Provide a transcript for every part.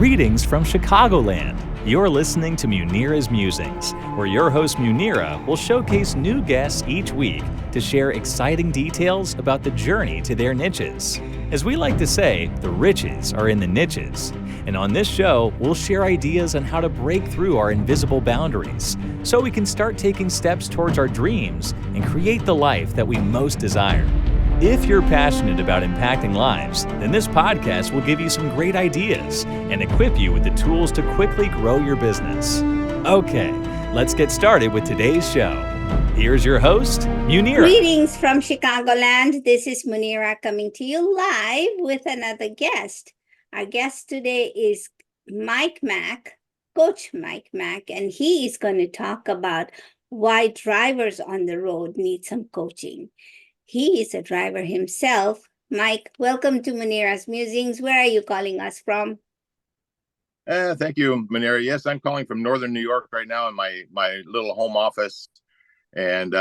Greetings from Chicagoland. You're listening to Munira's Musings, where your host Munira will showcase new guests each week to share exciting details about the journey to their niches. As we like to say, the riches are in the niches. And on this show, we'll share ideas on how to break through our invisible boundaries so we can start taking steps towards our dreams and create the life that we most desire. If you're passionate about impacting lives, then this podcast will give you some great ideas and equip you with the tools to quickly grow your business. Okay, let's get started with today's show. Here's your host, Munira. Greetings from Chicagoland. This is Munira coming to you live with another guest. Our guest today is Mike Mack, Coach Mike Mack, and he is going to talk about why drivers on the road need some coaching. He is a driver himself. Mike, welcome to Munira's Musings. Where are you calling us from? Thank you, Munira. Yes, I'm calling from Northern New York right now in my little home office. And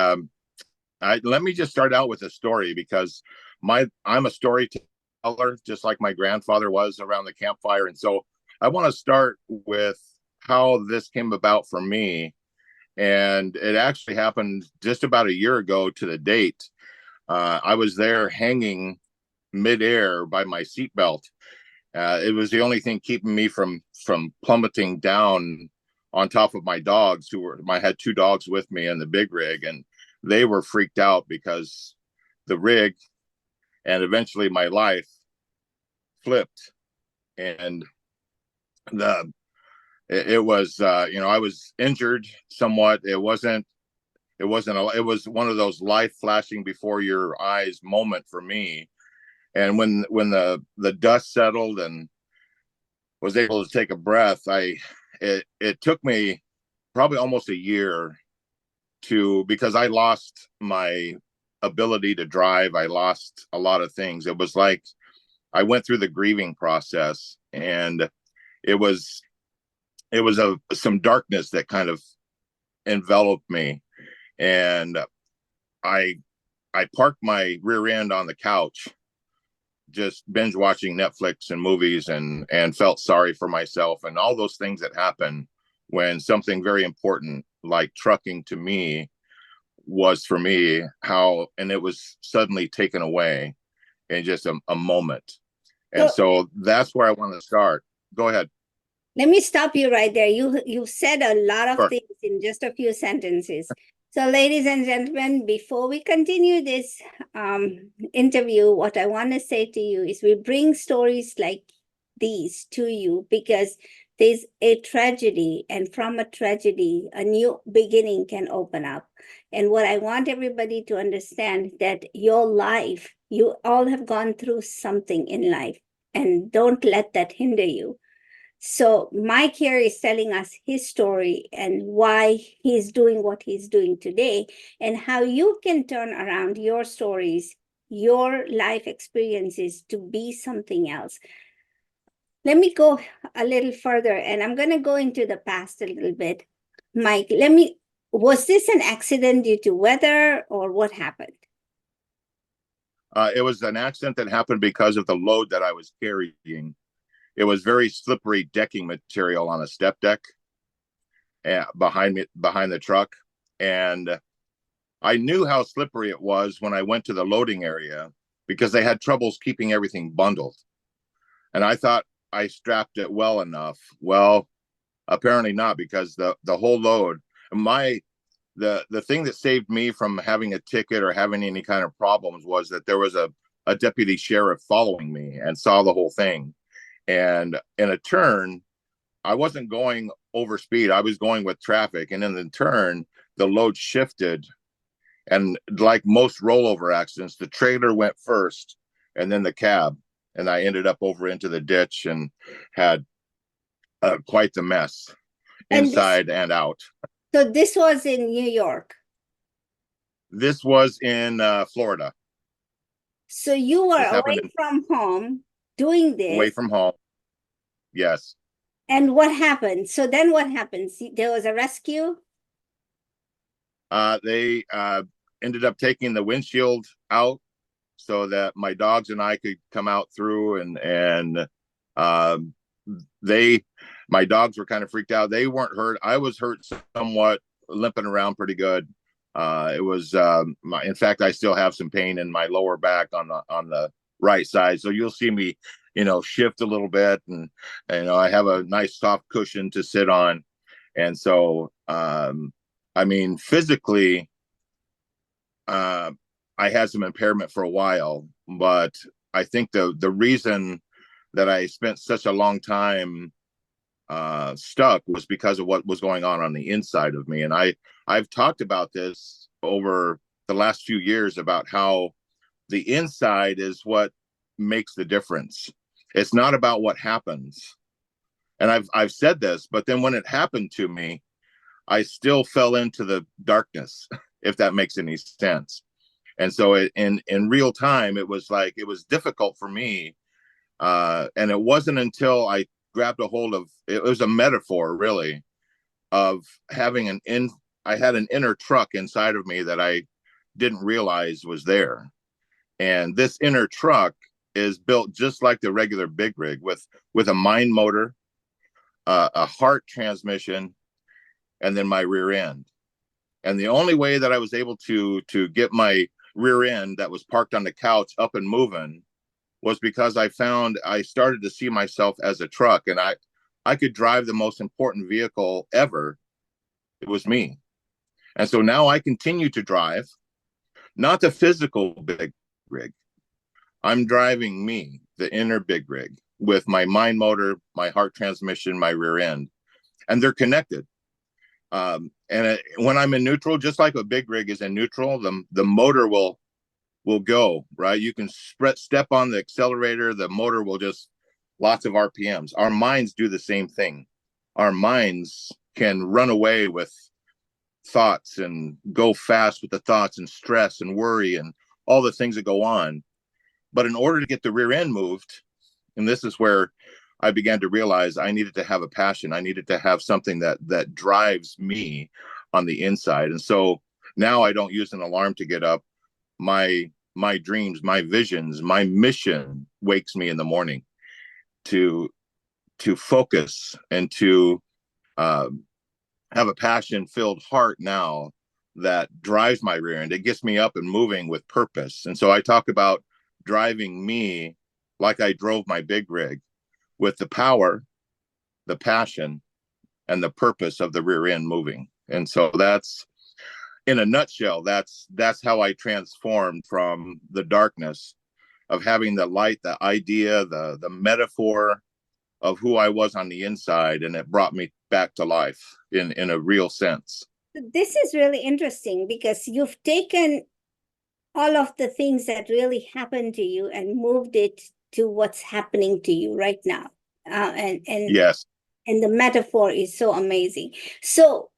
let me just start out with a story because I'm a storyteller, just like my grandfather was around the campfire. And so I want to start with how this came about for me. And it actually happened just about a year ago to the date. I was there hanging midair by my seatbelt. It was the only thing keeping me from plummeting down on top of my dogs I had two dogs with me in the big rig, and they were freaked out because the rig and eventually my life flipped. And it was, I was injured somewhat. It was one of those life flashing before your eyes moment for me. And when the dust settled and was able to take a breath, it took me probably almost a year because I lost my ability to drive. I lost a lot of things. It was like I went through the grieving process, and it was some darkness that kind of enveloped me. And I parked my rear end on the couch, just binge watching Netflix and movies, and felt sorry for myself and all those things that happen when something very important like trucking to me was for me, and it was suddenly taken away in just a moment. And so that's where I want to start. Go ahead. Let me stop you right there. You said a lot of Sure. things in just a few sentences. So, ladies and gentlemen, before we continue this interview, what I want to say to you is we bring stories like these to you because there's a tragedy, and from a tragedy, a new beginning can open up. And what I want everybody to understand that your life, you all have gone through something in life, and don't let that hinder you. So Mike here is telling us his story and why he's doing what he's doing today, and how you can turn around your stories, your life experiences to be something else. Let me go a little further, and I'm going to go into the past a little bit. Mike, was this an accident due to weather, or what happened? It was an accident that happened because of the load that I was carrying. It was very slippery decking material on a step deck behind the truck. And I knew how slippery it was when I went to the loading area because they had troubles keeping everything bundled. And I thought I strapped it well enough. Well, apparently not, because the whole load, the thing that saved me from having a ticket or having any kind of problems was that there was a deputy sheriff following me and saw the whole thing. And in a turn, I wasn't going over speed. I was going with traffic. And in the turn, the load shifted. And like most rollover accidents, the trailer went first and then the cab. And I ended up over into the ditch and had quite the mess inside and out. So this was in New York? This was in Florida. So you were away from home doing this? Away from home. Yes. And what happened? So then what happened? There was a rescue? They ended up taking the windshield out so that my dogs and I could come out through, and they, my dogs were kind of freaked out. They weren't hurt. I was hurt somewhat, limping around pretty good. It was, in fact, I still have some pain in my lower back on the right side. So you'll see me, shift a little bit, and I have a nice soft cushion to sit on. And so, I mean, physically, I had some impairment for a while, but I think the reason that I spent such a long time stuck was because of what was going on the inside of me. And I've talked about this over the last few years about how the inside is what makes the difference. It's not about what happens. And I've said this, but then when it happened to me, I still fell into the darkness, if that makes any sense. And so in real time, it was difficult for me. And it wasn't until I grabbed a hold of, it was a metaphor really, of having I had an inner truck inside of me that I didn't realize was there. And this inner truck is built just like the regular big rig, with a mind motor, a heart transmission, and then my rear end. And the only way that I was able to get my rear end that was parked on the couch up and moving was because I started to see myself as a truck, and I could drive the most important vehicle ever. It was me. And so now I continue to drive, not the physical big rig. I'm driving me, the inner big rig, with my mind motor, my heart transmission, my rear end, and they're connected. When I'm in neutral, just like a big rig is in neutral, the motor will go, right? You can step on the accelerator, the motor will just, lots of RPMs. Our minds do the same thing. Our minds can run away with thoughts and go fast with the thoughts and stress and worry and all the things that go on. But in order to get the rear end moved, and this is where I began to realize I needed to have a passion. I needed to have something that drives me on the inside. And so now I don't use an alarm to get up. My dreams, my visions, my mission wakes me in the morning to focus and to have a passion-filled heart now that drives my rear end. It gets me up and moving with purpose. And so I talk about driving me like I drove my big rig, with the power, the passion, and the purpose of the rear end moving. And so that's, in a nutshell, that's how I transformed from the darkness of having the light, the idea, the metaphor of who I was on the inside, and it brought me back to life in a real sense. This is really interesting because you've taken all of the things that really happened to you and moved it to what's happening to you right now. And yes. And the metaphor is so amazing. So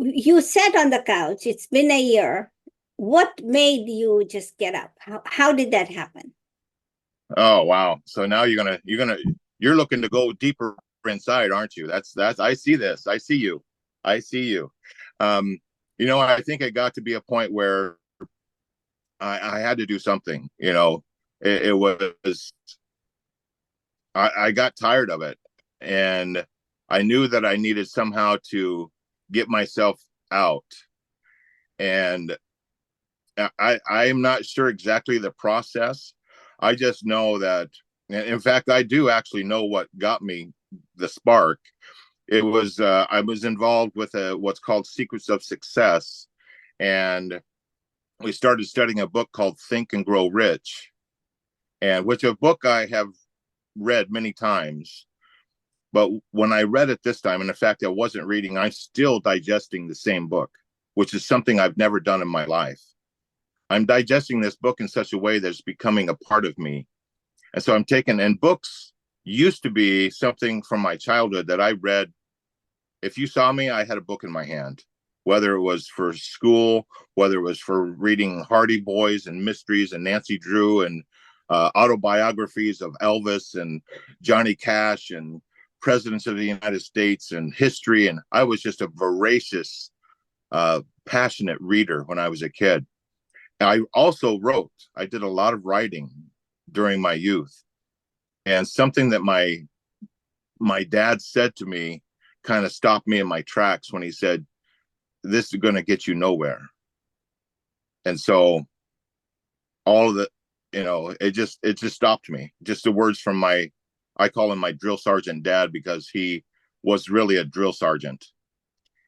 you sat on the couch, it's been a year. What made you just get up? How did that happen? Oh, wow. So now you're looking to go deeper inside, aren't you? That's, I see this. I see you. I think it got to be a point where I had to do something. It was, I got tired of it, and I knew that I needed somehow to get myself out. And I'm not sure exactly the process. I just know that, in fact, I do actually know what got me the spark. It was, I was involved with what's called Secrets of Success. And we started studying a book called Think and Grow Rich, and which a book I have read many times. But when I read it this time, and in fact, I wasn't reading, I'm still digesting the same book, which is something I've never done in my life. I'm digesting this book in such a way that it's becoming a part of me. And so and books used to be something from my childhood that I read. If you saw me, I had a book in my hand, whether it was for school, whether it was for reading Hardy Boys and mysteries and Nancy Drew and autobiographies of Elvis and Johnny Cash and presidents of the United States and history. And I was just a voracious, passionate reader when I was a kid. And I also wrote. I did a lot of writing during my youth. And something that my my dad said to me, kind of stopped me in my tracks when he said, "This is going to get you nowhere." And so all of the, it just stopped me. Just the words from I call him my drill sergeant dad, because he was really a drill sergeant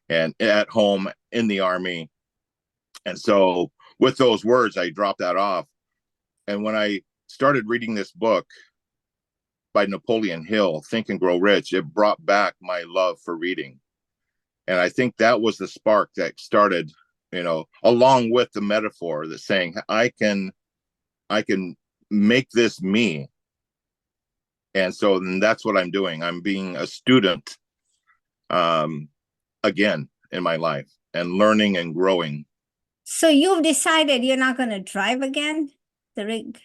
and at home in the Army. And so with those words, I dropped that off. And when I started reading this book by Napoleon Hill, Think and Grow Rich, it brought back my love for reading. And I think that was the spark that started, along with the metaphor, the saying, I can make this me. And so then that's what I'm doing. I'm being a student again in my life, and learning and growing. So you've decided you're not going to drive again, the rig?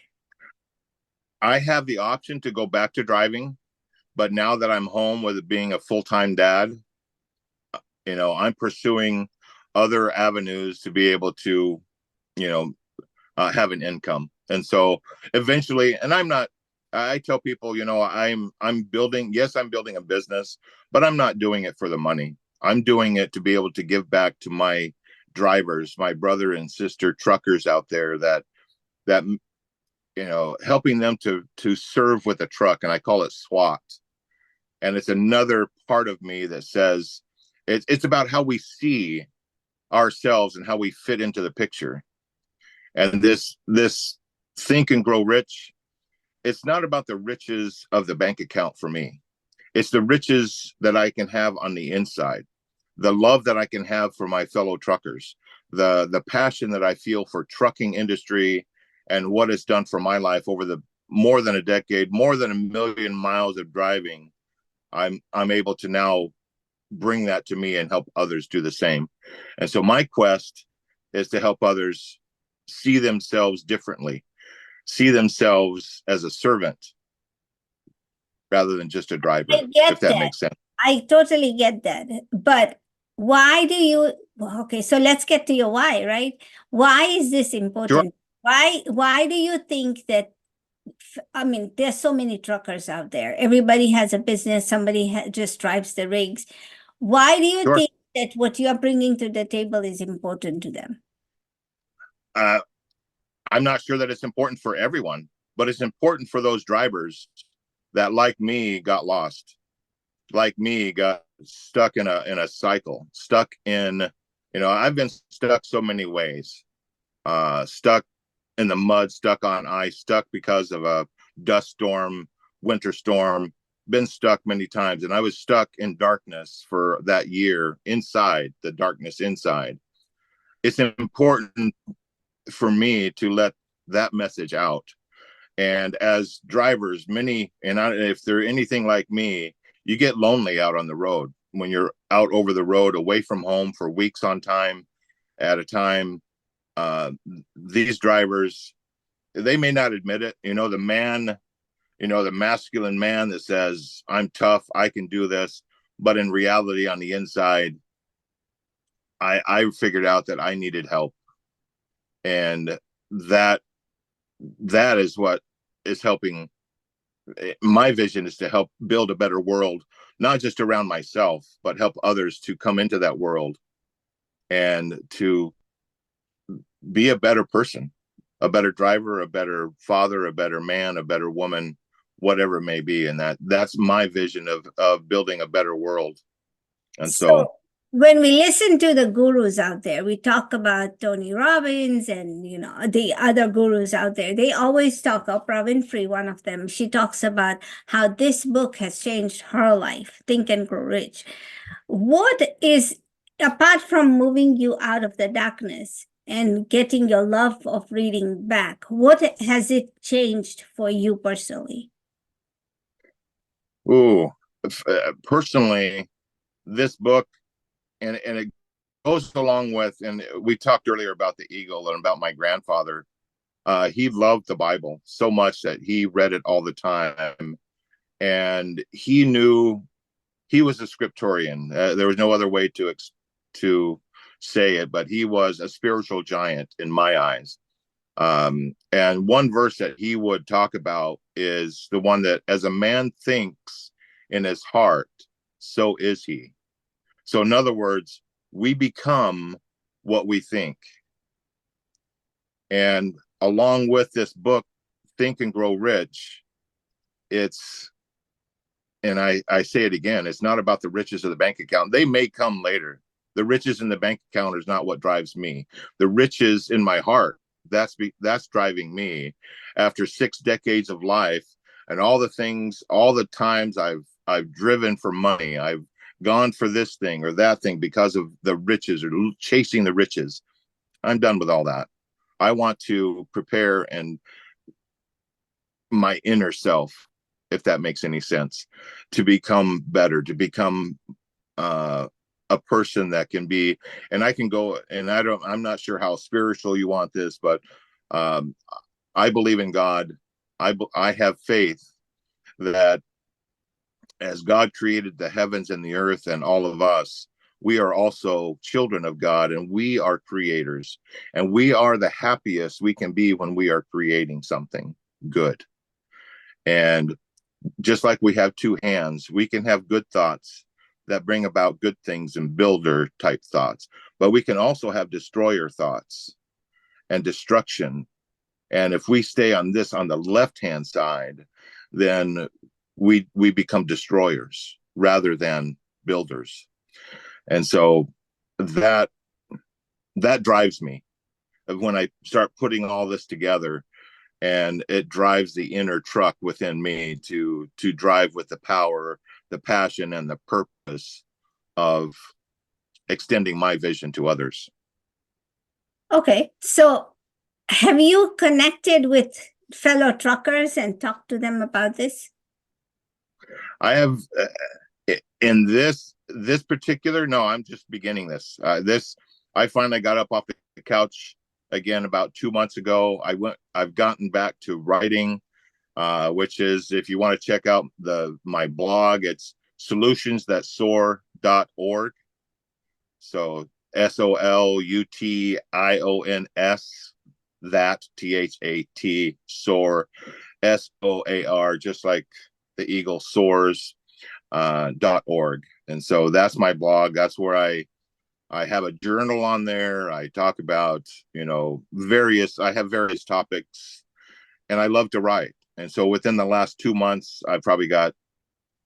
I have the option to go back to driving, but now that I'm home with it being a full-time dad, I'm pursuing other avenues to be able to, have an income. And so eventually, and I tell people, I'm building a business, but I'm not doing it for the money. I'm doing it to be able to give back to my drivers, my brother and sister truckers out there that helping them to serve with a truck. And I call it SWAT. And it's another part of me that says it's about how we see ourselves and how we fit into the picture. And this Think and Grow Rich, it's not about the riches of the bank account for me. It's the riches that I can have on the inside, the love that I can have for my fellow truckers, the passion that I feel for trucking industry and what it's done for my life over the more than a decade, more than 1 million miles of driving. I'm able to now bring that to me and help others do the same. And so my quest is to help others see themselves differently, see themselves as a servant rather than just a driver, if that makes sense. I totally get that. But why do you, okay, so let's get to your why, right? Why is this important? Sure. Why do you think that, I mean, there's so many truckers out there. Everybody has a business. Somebody just drives the rigs. Why do you Sure. think that what you're bringing to the table is important to them? I'm not sure that it's important for everyone, but it's important for those drivers that, like me, got lost, like me, got stuck in a cycle, stuck in, I've been stuck so many ways, stuck in the mud, stuck on ice, stuck because of a dust storm, winter storm, been stuck many times. And I was stuck in darkness for that year, inside the darkness inside. It's important for me to let that message out. And as drivers, if they're anything like me, you get lonely out on the road when you're out over the road, away from home for weeks on time at a time. These drivers, they may not admit it. The masculine man that says, I'm tough, I can do this. But in reality, on the inside, I figured out that I needed help. And that is what is helping. My vision is to help build a better world, not just around myself, but help others to come into that world and to be a better person, a better driver, a better father, a better man, a better woman, whatever it may be. And that's my vision of building a better world. And so when we listen to the gurus out there, we talk about Tony Robbins and, the other gurus out there. They always talk, Oprah Winfrey, one of them, she talks about how this book has changed her life, Think and Grow Rich. What is, apart from moving you out of the darkness and getting your love of reading back, what has it changed for you personally? Personally, this book, and it goes along with, and we talked earlier about the eagle and about my grandfather. He loved the Bible so much that he read it all the time, and he knew he was a scriptorian. There was no other way to say it, but he was a spiritual giant in my eyes. And one verse that he would talk about is the one that, as a man thinks in his heart, so is he. So in other words, we become what we think. And along with this book, Think and Grow Rich, it's, and I say it again, it's not about the riches of the bank account. They may come later. The riches in the bank account is not what drives me. The riches in my heart, that's driving me. After 6 decades of life and all the things, all the times I've driven for money, I've gone for this thing or that thing because of the riches or chasing the riches. I'm done with all that. I want to prepare and my inner self, if that makes any sense, to become better, to become a person that can be, and I can go, and I'm not sure how spiritual you want this, but I believe in God. I have faith that as God created the heavens and the earth and all of us, we are also children of God, and we are creators, and we are the happiest we can be when we are creating something good. And just like we have 2 hands, we can have good thoughts that bring about good things and builder type thoughts, but we can also have destroyer thoughts and destruction. And if we stay on the left hand side, then we become destroyers rather than builders. And so that drives me when I start putting all this together, and it drives the inner truck within me to drive with the power, the passion, and the purpose of extending my vision to others. Okay, so have you connected with fellow truckers and talked to them about this? I have in this particular, no, I'm just beginning this. I finally got up off the couch again about 2 months ago. I've gotten back to writing, which is, if you want to check out my blog, it's solutionsthatsoar.org. So SOLUTIONS, that THAT, soar, SOAR, just like the eagle soars, .org. And so that's my blog. That's where I have a journal on there. I talk about, I have various topics, and I love to write. And so within the last 2 months, I've probably got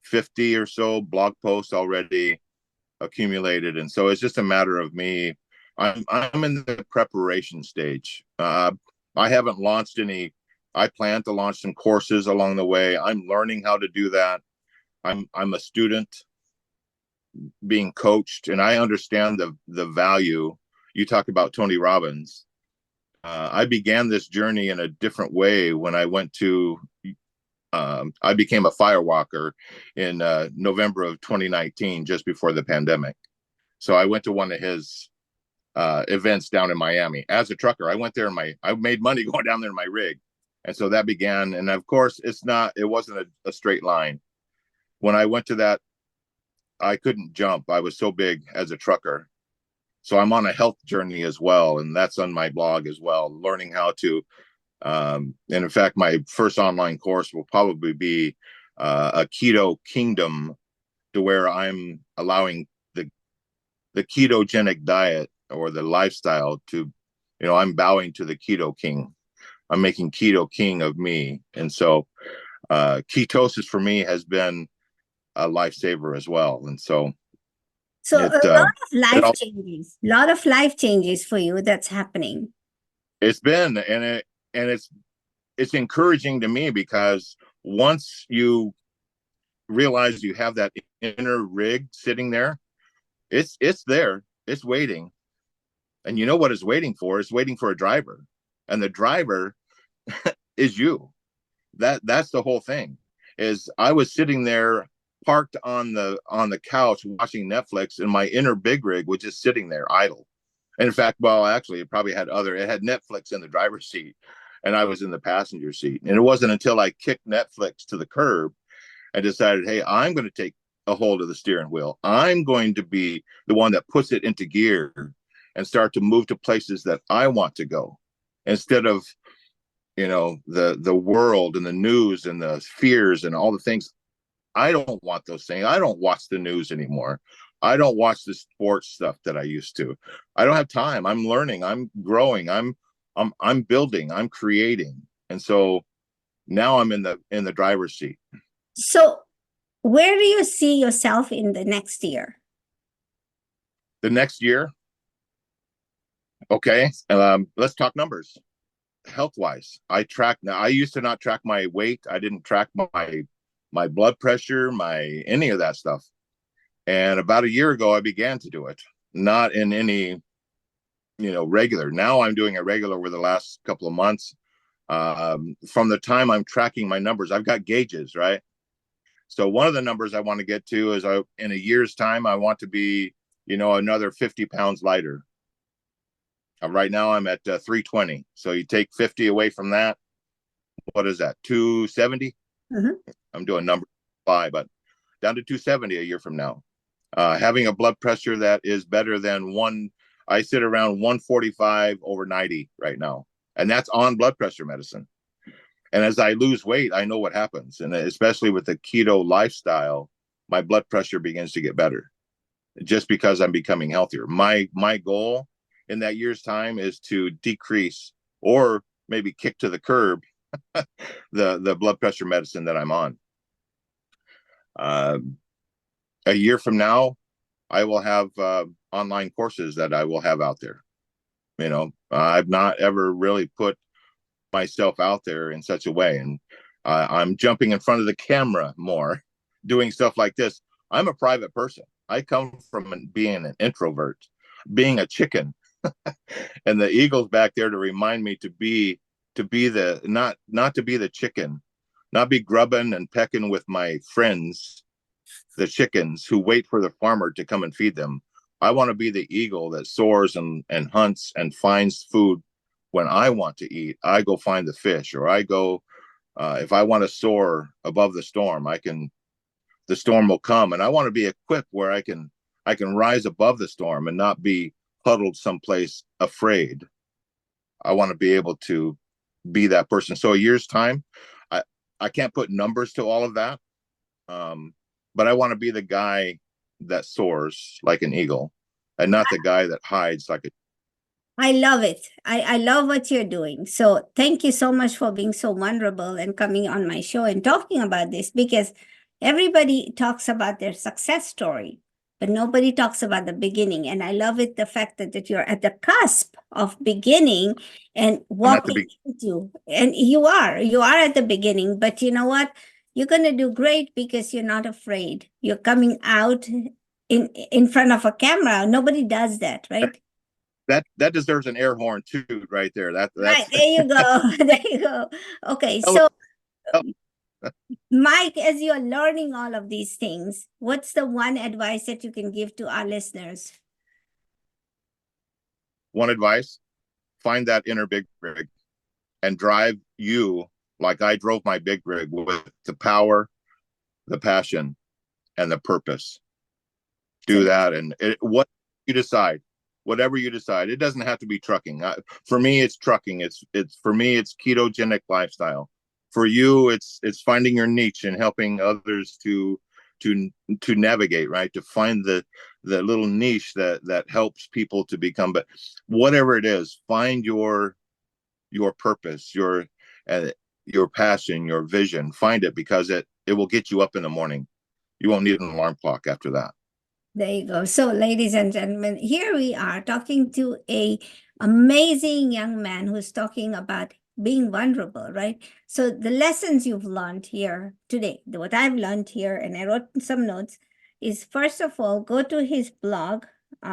50 or so blog posts already accumulated. And so it's just a matter of me. I'm in the preparation stage. I haven't launched any. I plan to launch some courses along the way. I'm learning how to do that. I'm a student being coached, and I understand the value. You talk about Tony Robbins. I began this journey in a different way when I went to I became a firewalker in November of 2019, just before the pandemic. So I went to one of his events down in Miami as a trucker. I went there I made money going down there in my rig. And so that began. And of course, it wasn't a straight line. When I went to that, I couldn't jump. I was so big as a trucker. So I'm on a health journey as well. And that's on my blog as well, learning how to, and in fact, my first online course will probably be a keto kingdom, to where I'm allowing the ketogenic diet or the lifestyle to, I'm bowing to the keto king. I'm making keto king of me. And so ketosis for me has been a lifesaver as well. And so a lot of life changes for you that's happening. It's been, and it's encouraging to me, because once you realize you have that inner rig sitting there, it's there, it's waiting. And you know what it's waiting for? It's waiting for a driver. And the driver is you. That's the whole thing. Is I was sitting there parked on the couch watching Netflix, and my inner big rig was just sitting there idle. And in fact, well, actually, it had Netflix in the driver's seat, and I was in the passenger seat. And it wasn't until I kicked Netflix to the curb and decided, hey, I'm going to take a hold of the steering wheel. I'm going to be the one that puts it into gear and start to move to places that I want to go, instead of, the world and the news and the fears and all the things. I don't want those things. I don't watch the news anymore. I don't watch the sports stuff that I used to. I don't have time. I'm learning. I'm growing. I'm building. I'm creating. And so now I'm in the driver's seat. So where do you see yourself in the next year? The next year, okay. Let's talk numbers. Health wise, I track now. I used to not track my weight. I didn't track my blood pressure, my any of that stuff. And about a year ago, I began to do it, not in any, regular. Now I'm doing it regular over the last couple of months. From the time I'm tracking my numbers, I've got gauges, right? So one of the numbers I want to get to is in a year's time, I want to be, another 50 pounds lighter. Right now I'm at 320. So you take 50 away from that. What is that? 270? Mm-hmm. I'm doing number 5, but down to 270 a year from now. Having a blood pressure that is better than I sit around 145/90 right now. And that's on blood pressure medicine. And as I lose weight, I know what happens. And especially with the keto lifestyle, my blood pressure begins to get better just because I'm becoming healthier. My goal in that year's time is to decrease or maybe kick to the curb the blood pressure medicine that I'm on. A year from now, I will have online courses that I will have out there. I've not ever really put myself out there in such a way. And I'm jumping in front of the camera more, doing stuff like this. I'm a private person. I come from being an introvert, being a chicken. And the eagle's back there to remind me to be the not to be the chicken, not be grubbing and pecking with my friends, the chickens who wait for the farmer to come and feed them. I want to be the eagle that soars and hunts and finds food. When I want to eat, I go find the fish, or I go, if I want to soar above the storm, the storm will come. And I want to be equipped where I can rise above the storm and not be huddled someplace afraid. I want to be able to be that person. So a year's time, I can't put numbers to all of that. But I want to be the guy that soars like an eagle and not the guy that hides like a. I love it. I love what you're doing. So thank you so much for being so vulnerable and coming on my show and talking about this, because everybody talks about their success story, but nobody talks about the beginning. And I love it, the fact that you're at the cusp of beginning and walking into, and you are at the beginning, but you know what? You're going to do great because you're not afraid. You're coming out in front of a camera. Nobody does that, right? That deserves an air horn too, right there. That's right. There you go. There you go. Okay, so Mike, as you're learning all of these things, what's the one advice that you can give to our listeners? One advice: find that inner big rig and drive you like I drove my big rig, with the power, the passion, and the purpose. Do that, and what you decide. Whatever you decide, it doesn't have to be trucking. For me, it's trucking. It's for me, it's ketogenic lifestyle. For you, it's finding your niche and helping others to navigate, right? To find the little niche that helps people to become. But whatever it is, find your purpose, your passion, your vision. Find it, because it will get you up in the morning. You won't need an alarm clock after that. There you go. So, ladies and gentlemen, here we are talking to a amazing young man who's talking about being vulnerable, right? So the lessons you've learned here today, what I've learned here, and I wrote some notes, is first of all, go to his blog,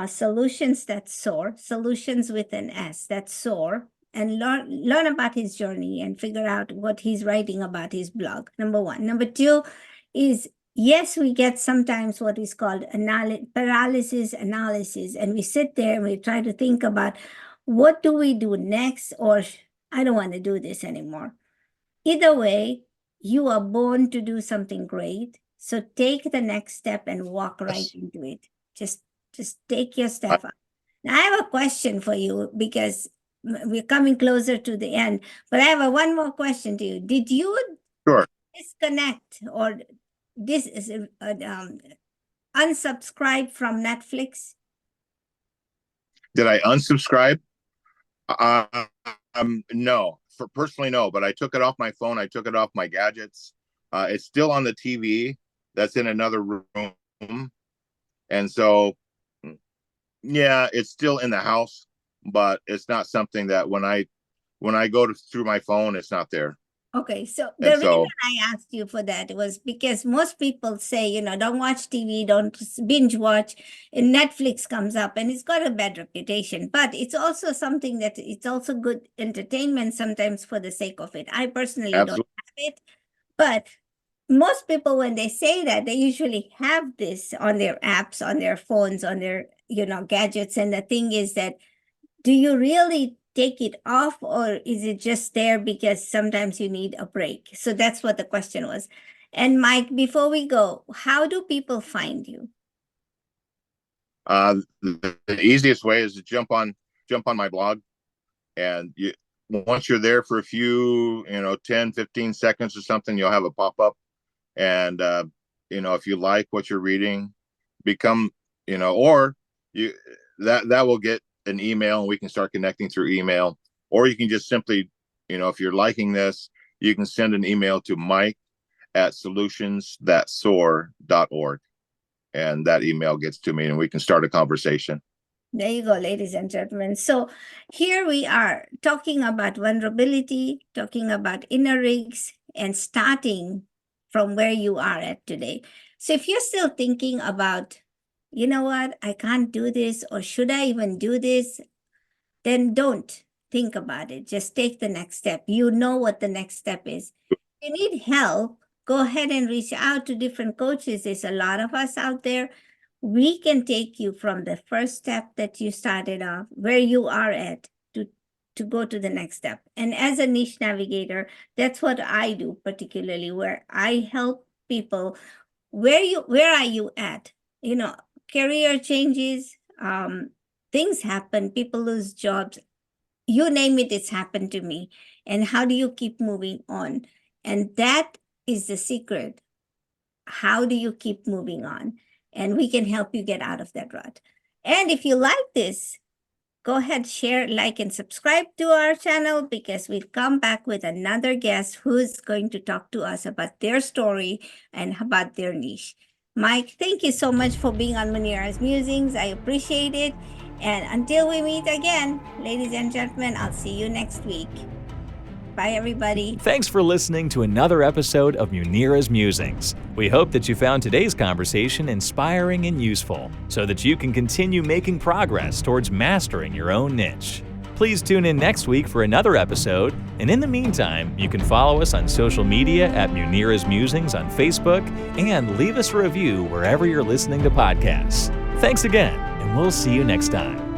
Solutions That Soar, solutions with an S, that's Soar, and learn about his journey and figure out what he's writing about his blog, number one. Number two is, yes, we get sometimes what is called paralysis analysis, and we sit there and we try to think about what do we do next, or I don't want to do this anymore. Either way, you are born to do something great. So take the next step and walk right into it. Just take your step up. Now, I have a question for you, because we're coming closer to the end, but I have one more question to you. Did you Sure. disconnect or unsubscribe from Netflix? Did I unsubscribe? No. For personally, no. But I took it off my phone. I took it off my gadgets. It's still on the TV. That's in another room, and so yeah, it's still in the house. But it's not something that when I go through my phone, it's not there. Okay, so And the reason so I asked you for that was because most people say, don't watch TV, don't binge watch, and Netflix comes up and it's got a bad reputation. But it's also something that it's also good entertainment sometimes for the sake of it. I personally don't absolutely, have it, but most people, when they say that, they usually have this on their apps, on their phones, on their, gadgets. And the thing is that, do you really take it off, or is it just there because sometimes you need a break? So that's what the question was. And Mike, before we go, how do people find you? the easiest way is to jump on my blog, and once you're there for a few 10, 15 seconds or something, you'll have a pop-up. And if you like what you're reading, become or you that will get an email, and we can start connecting through email. Or you can just simply, if you're liking this, you can send an email to mike@solutions.soar.org, and that email gets to me, and we can start a conversation. There you go, ladies and gentlemen. So here we are talking about vulnerability, talking about inner rigs, and starting from where you are at today. So if you're still thinking about, you know what, I can't do this, or should I even do this, then don't think about it. Just take the next step. You know what the next step is. If you need help, go ahead and reach out to different coaches. There's a lot of us out there. We can take you from the first step that you started off, where you are at, to go to the next step. And as a niche navigator, that's what I do, particularly where I help people. Where are you at? Career changes, things happen, people lose jobs, you name it, it's happened to me. And how do you keep moving on? And that is the secret. How do you keep moving on? And we can help you get out of that rut. And if you like this, go ahead, share, like, and subscribe to our channel, because we'll come back with another guest who's going to talk to us about their story and about their niche. Mike, thank you so much for being on Munira's Musings. I appreciate it. And until we meet again, ladies and gentlemen, I'll see you next week. Bye, everybody. Thanks for listening to another episode of Munira's Musings. We hope that you found today's conversation inspiring and useful, so that you can continue making progress towards mastering your own niche. Please tune in next week for another episode, and in the meantime, you can follow us on social media at Munira's Musings on Facebook, and leave us a review wherever you're listening to podcasts. Thanks again, and we'll see you next time.